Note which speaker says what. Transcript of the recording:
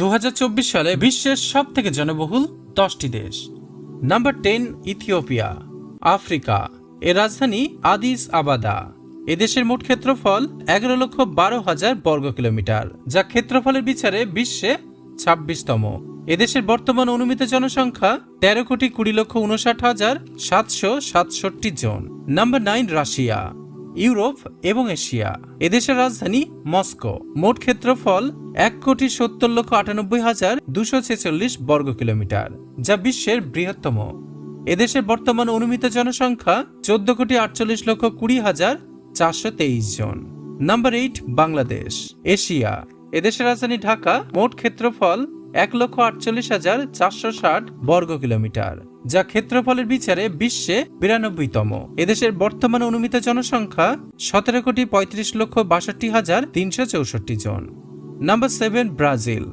Speaker 1: 2024 সালে বিশ্বের সব থেকে জনবহুল 10টি দেশ। Number 10, Ethiopia, Africa. এর রাজধানী আদিস আবাদা। এদেশের মোট ক্ষেত্রফল 11,12,000 বর্গ কিলোমিটার, যা ক্ষেত্রফলের বিচারে বিশ্বে 26তম। এদেশের বর্তমান অনুমিত জনসংখ্যা 13,20,59,767 জন। নাম্বার 9, রাশিয়া, ইউরোপ এবং এশিয়া। এদেশের রাজধানী মস্কো। মোট ক্ষেত্রফল 1,70,98,246 বর্গ কিলোমিটার, যা বিশ্বের বৃহত্তম। এদেশের বর্তমান অনুমিত জনসংখ্যা 14,20,20,423 জন। Number 8, Bangladesh, Asia. এদেশের রাজধানী ঢাকা। মোট ক্ষেত্রফল 1,48,460 বর্গ কিলোমিটার, যা ক্ষেত্রফলের বিচারে বিশ্বে 92তম। এদেশের বর্তমান অনুমিত জনসংখ্যা 17,35,62,364 জন। Number 7, Brazil.